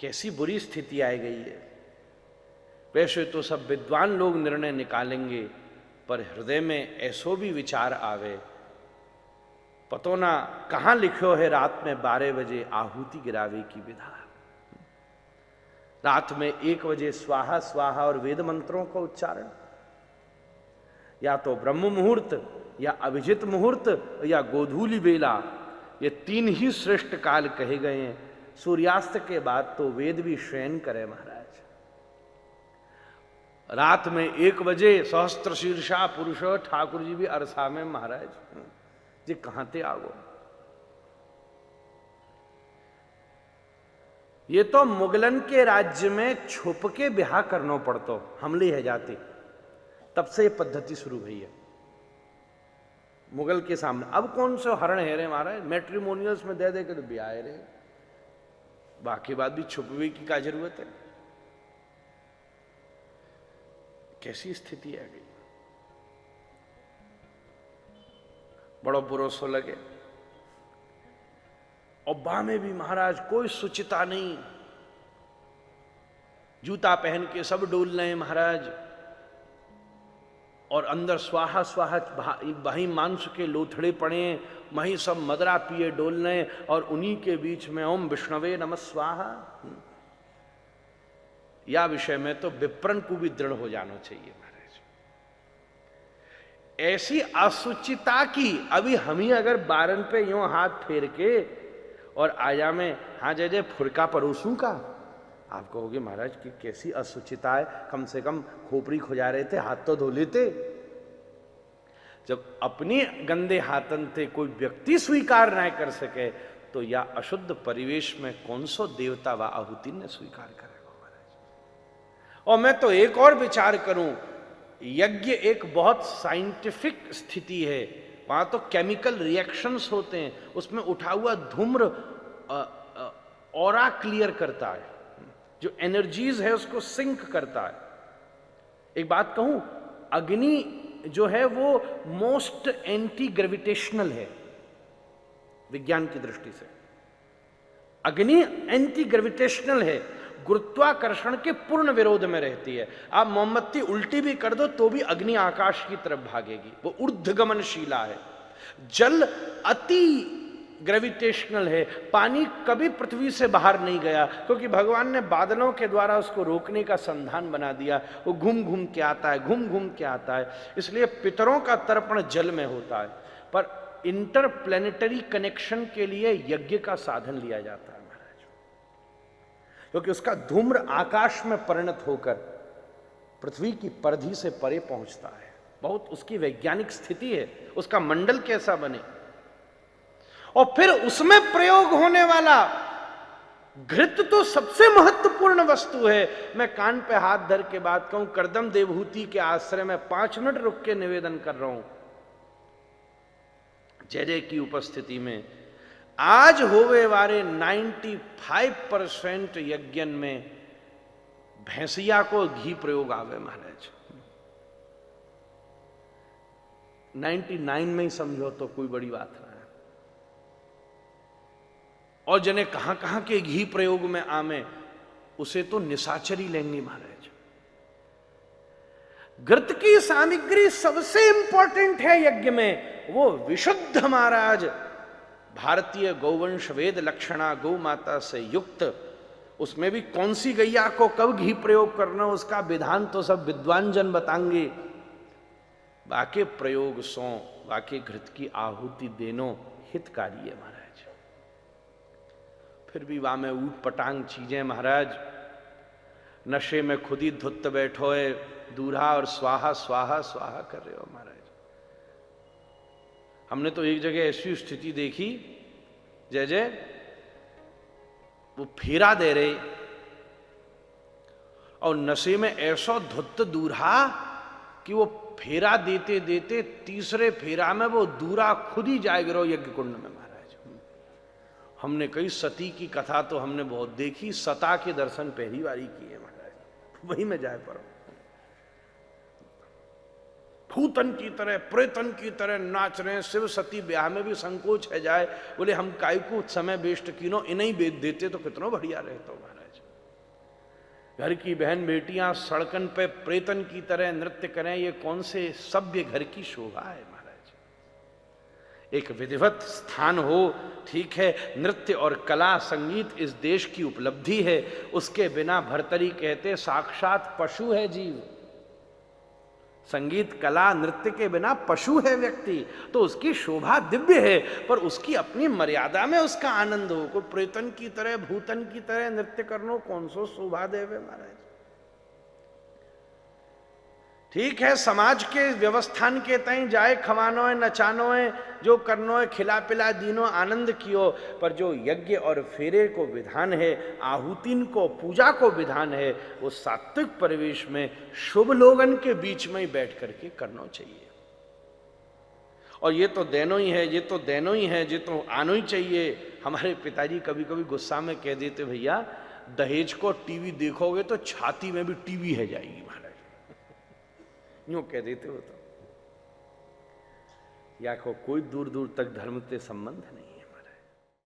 कैसी बुरी स्थिति आ गई है। वैसे तो सब विद्वान लोग निर्णय निकालेंगे, पर हृदय में ऐसो भी विचार आवे, पतो ना कहां लिखो है रात में 12 बजे आहुति गिरावे की विधा। रात में 1 बजे स्वाहा स्वाहा और वेद मंत्रों का उच्चारण, या तो ब्रह्म मुहूर्त या अभिजित मुहूर्त या गोधूली बेला, ये 3 ही श्रेष्ठ काल कहे गए हैं। सूर्यास्त के बाद तो वेद भी शयन करे महाराज। रात में 1 बजे सहस्त्र शीर्षा पुरुष ठाकुर जी भी अरसा में महाराज जी कहां थे आगो। ये तो मुगलन के राज्य में छुप के ब्याह करना पड़तो, हमले है जाते, तब से ये पद्धति शुरू हुई है मुगल के सामने। अब कौन से हरण है रे महाराज, मैट्रिमोनियल्स में दे दे के तो ब्याह है रे, बाकी बात भी छुपवे की क्या जरूरत है। कैसी स्थिति आ गई, बड़ो बुरो सो लगे। और बा में भी महाराज कोई सुचिता नहीं, जूता पहन के सब डोल रहे हैं महाराज, और अंदर स्वाहा स्वाहा वहीं मांस के लोथड़े पड़े, वहीं सब मदरा पिए डोल रहे, और उन्हीं के बीच में ओम विष्णवे नमः स्वाहा। या विषय में तो विप्रन को भी दृढ़ हो जाना चाहिए महाराज। ऐसी असुचिता की अभी हम ही अगर बारन पे यूं हाथ फेर के और आया में हाँ जय जय फुरका परोसूं का, आप कहोगे महाराज की कैसी असुचिता है, कम से कम खोपड़ी खुजा रहे थे, हाथ तो धो लेते। जब अपने गंदे हाथन थे कोई व्यक्ति स्वीकार ना कर सके, तो या अशुद्ध परिवेश में कौन सो देवता व आहुति ने स्वीकार करेगा महाराज। और मैं तो एक और विचार करूं, यज्ञ एक बहुत साइंटिफिक स्थिति है, वहां तो केमिकल रिएक्शंस होते हैं, उसमें उठा हुआ धूम्र ऑरा क्लियर करता है, जो एनर्जीज है उसको सिंक करता है। एक बात कहूं, अग्नि जो है वो मोस्ट एंटी ग्रेविटेशनल है विज्ञान की दृष्टि से। अग्नि एंटी ग्रेविटेशनल है, गुरुत्वाकर्षण के पूर्ण विरोध में रहती है। आप मोमबत्ती उल्टी भी कर दो तो भी अग्नि आकाश की तरफ भागेगी, वो ऊर्ध्वगमनशीला है। जल अति ग्रेविटेशनल है, पानी कभी पृथ्वी से बाहर नहीं गया, क्योंकि भगवान ने बादलों के द्वारा उसको रोकने का संधान बना दिया। वो घूम घूम के आता है, घूम घूम के आता है, इसलिए पितरों का तर्पण जल में होता है। पर इंटरप्लेनेटरी कनेक्शन के लिए यज्ञ का साधन लिया जाता है महाराज, क्योंकि उसका धूम्र आकाश में परिणत होकर पृथ्वी की परिधि से परे पहुंचता है। बहुत उसकी वैज्ञानिक स्थिति है, उसका मंडल कैसा बने। और फिर उसमें प्रयोग होने वाला घृत तो सबसे महत्वपूर्ण वस्तु है। मैं कान पे हाथ धर के बात कहूं, करदम देवहूति के आश्रय में 5 मिनट रुक के निवेदन कर रहा हूं जय जय की उपस्थिति में, आज होवे वाले 95% यज्ञन में भैंसिया को घी प्रयोग आवे महाराज। 99 में ही समझो तो कोई बड़ी बात ना है। और जने कहां कहां के घी प्रयोग में आमे, उसे तो निशाचरी लेंगे महाराज। घृत की सामग्री सबसे इंपॉर्टेंट है यज्ञ में, वो विशुद्ध महाराज भारतीय गौवंश वेद लक्षणा गौ माता से युक्त। उसमें भी कौन सी गैया को कब घी प्रयोग करना, उसका विधान तो सब विद्वान जन बताएंगे। बाकी प्रयोग सो बाकी घृत की आहुति देनो हितकारी है महाराज। फिर भी वहां में ऊट पटांग चीजें महाराज, नशे में खुद ही धुत बैठो है, दूल्हा और स्वाहा स्वाहा स्वाहा कर रहे हो महाराज। हमने तो एक जगह ऐसी स्थिति देखी, जय जय वो फेरा दे रहे और नशे में ऐसा धुत दूल्हा कि वो फेरा देते देते तीसरे फेरा में वो दूल्हा खुद ही जाए गिरो यज्ञ कुंड में महाराज। हमने कई सती की कथा तो हमने बहुत देखी, सता के दर्शन पहली बारी किए महाराज, वही में जाए पर भूतन की तरह प्रेतन की तरह नाच रहे हैं। शिव सती ब्याह में भी संकोच है जाए, बोले हम काय को समय वेस्ट कीनो, इन्हीं बेच देते तो कितना बढ़िया रहता महाराज। घर की बहन बेटियां सड़कन पे प्रेतन की तरह नृत्य करें, ये कौन से सभ्य घर की शोभा है महाराज। एक विधिवत स्थान हो, ठीक है, नृत्य और कला संगीत इस देश की उपलब्धि है, उसके बिना भर्तरी कहते साक्षात पशु है जीव। संगीत कला नृत्य के बिना पशु है व्यक्ति, तो उसकी शोभा दिव्य है, पर उसकी अपनी मर्यादा में उसका आनंद हो। कोई प्रेतन की तरह भूतन की तरह नृत्य करनो कौन सो शोभा देवे महाराज। ठीक है, समाज के व्यवस्थान के तई जाए खवानो है, नचानो है, जो करनो है, खिला पिला दीनो, आनंद कियो, पर जो यज्ञ और फेरे को विधान है, आहुतिन को पूजा को विधान है, वो सात्विक परिवेश में शुभ लोगन के बीच में ही बैठ करके करना चाहिए। और ये तो देनो ही है, ये तो देनो ही है, ये तो आनो ही चाहिए। हमारे पिताजी कभी कभी गुस्सा में कह देते, भैया दहेज को टीवी देखोगे तो छाती में भी टीवी है जाएगी महाराज, यूं कह देते हो। तो या को कोई दूर दूर तक धर्म से संबंध नहीं है।